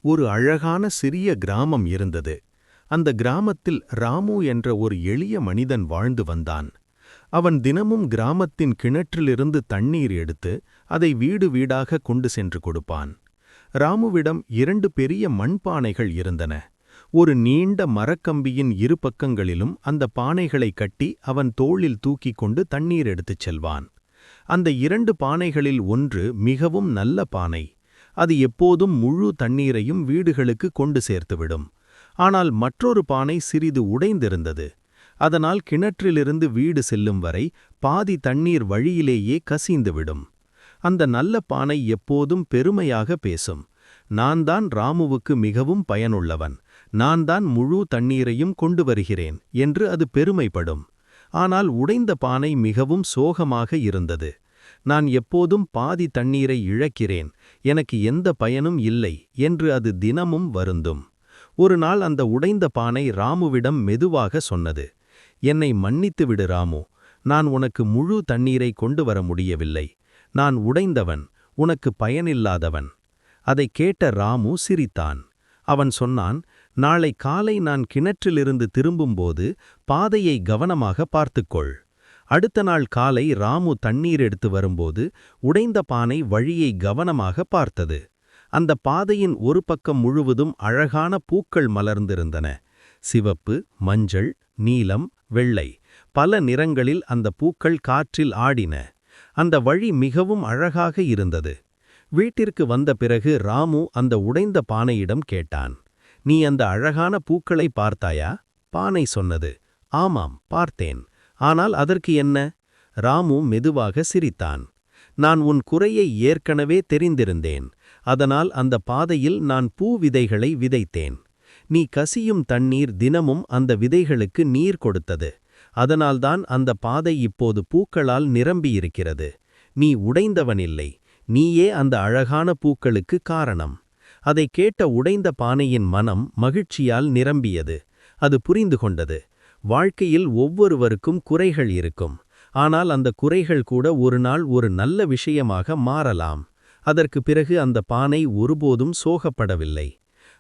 ஒரு அழகான சிறிய கிராமம் இருந்தது. அந்த கிராமத்தில் ராமு என்ற ஒரு எளிய மனிதன் வாழ்ந்து வந்தான். அவன் தினமும் கிராமத்தின் கிணற்றிலிருந்து தண்ணீர் எடுத்து அதை வீடு வீடாக கொண்டு சென்று கொடுப்பான். ராமுவிடம் 2 பெரிய மண்பானைகள் இருந்தன. ஒரு நீண்ட மரக்கம்பியின் இரு பக்கங்களிலும் அந்த பானைகளை கட்டி அவன் தோளில் தூக்கிக் கொண்டு தண்ணீர் எடுத்துச் செல்வான். அந்த 2 பானைகளில் ஒன்று மிகவும் நல்ல பானை. அது எப்போதும் முழு தண்ணீரையும் வீடுகளுக்கு கொண்டு சேர்த்துவிடும். ஆனால் மற்றொரு பானை சிறிது உடைந்திருந்தது. அதனால் கிணற்றிலிருந்து வீடு செல்லும் வரை பாதி தண்ணீர் வழியிலேயே கசிந்துவிடும். அந்த நல்ல பானை எப்போதும் பெருமையாக பேசும். நான் தான் ராமுவுக்கு மிகவும் பயனுள்ளவன், நான் தான் முழு தண்ணீரையும் கொண்டு வருகிறேன் என்று அது பெருமைப்படும். ஆனால் உடைந்த பானை மிகவும் சோகமாக இருந்தது. நான் எப்போதும் பாதி தண்ணீரை இழக்கிறேன், எனக்கு எந்த பயனும் இல்லை என்று அது தினமும் வருந்தும். ஒரு நாள் அந்த உடைந்த பானை ராமுவிடம் மெதுவாக சொன்னது, என்னை மன்னித்து விடு ராமு, நான் உனக்கு முழு தண்ணீரை கொண்டு வர முடியவில்லை. நான் உடைந்தவன், உனக்கு பயனில்லாதவன். அதை கேட்ட ராமு சிரித்தான். அவன் சொன்னான், நாளை காலை நான் கிணற்றிலிருந்து திரும்பும்போது பாதையை கவனமாக பார்த்துக்கொள். அடுத்த நாள் காலை ராமு தண்ணீர் எடுத்து வரும்போது உடைந்த பானை வழியை கவனமாக பார்த்தது. அந்த பாதையின் ஒரு பக்கம் முழுவதும் அழகான பூக்கள் மலர்ந்திருந்தன. சிவப்பு, மஞ்சள், நீலம், வெள்ளை, பல நிறங்களில் அந்த பூக்கள் காற்றில் ஆடின. அந்த வழி மிகவும் அழகாக இருந்தது. வீட்டிற்கு வந்த பிறகு ராமு அந்த உடைந்த பானையிடம் கேட்டான், நீ அந்த அழகான பூக்களை பார்த்தாயா? பானை சொன்னது, ஆமாம், பார்த்தேன். ஆனால் அதற்கு என்ன? ராமு மெதுவாக சிரித்தான். நான் உன் குறையை ஏற்கனவே தெரிந்திருந்தேன். அதனால் அந்த பாதையில் நான் பூ விதைகளை விதைத்தேன். நீ கசியும் தண்ணீர் தினமும் அந்த விதைகளுக்கு நீர் கொடுத்தது. அதனால்தான் அந்த பாதை இப்போது பூக்களால் நிரம்பியிருக்கிறது. நீ உடைந்தவனில்லை, நீயே அந்த அழகான பூக்களுக்கு காரணம். அதை கேட்ட உடைந்த பானையின் மனம் மகிழ்ச்சியால் நிரம்பியது. அது புரிந்து கொண்டது, வாழ்க்கையில் ஒவ்வொருவருக்கும் குறைகள் இருக்கும். ஆனால் அந்த குறைகள் கூட ஒரு நாள் ஒரு நல்ல விஷயமாக மாறலாம். அதற்கு பிறகு அந்த பானை ஒருபோதும் சோகப்படவில்லை.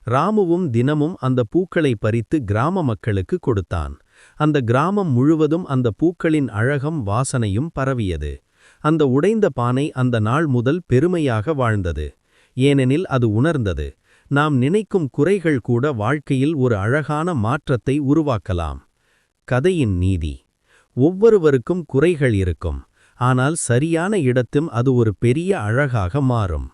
ராமுவும் தினமும் அந்த பூக்களை பறித்து கிராம மக்களுக்கு கொடுத்தான். அந்த கிராமம் முழுவதும் அந்த பூக்களின் அழகும் வாசனையும் பரவியது. அந்த உடைந்த பானை அந்த நாள் முதல் பெருமையாக வாழ்ந்தது. ஏனெனில் அது உணர்ந்தது, நாம் நினைக்கும் குறைகள் கூட வாழ்க்கையில் ஒரு அழகான மாற்றத்தை உருவாக்கலாம். கதையின் நீதி: ஒவ்வொருவருக்கும் குறைகள் இருக்கும், ஆனால் சரியான இடத்தில் அது ஒரு பெரிய அழகாக மாறும்.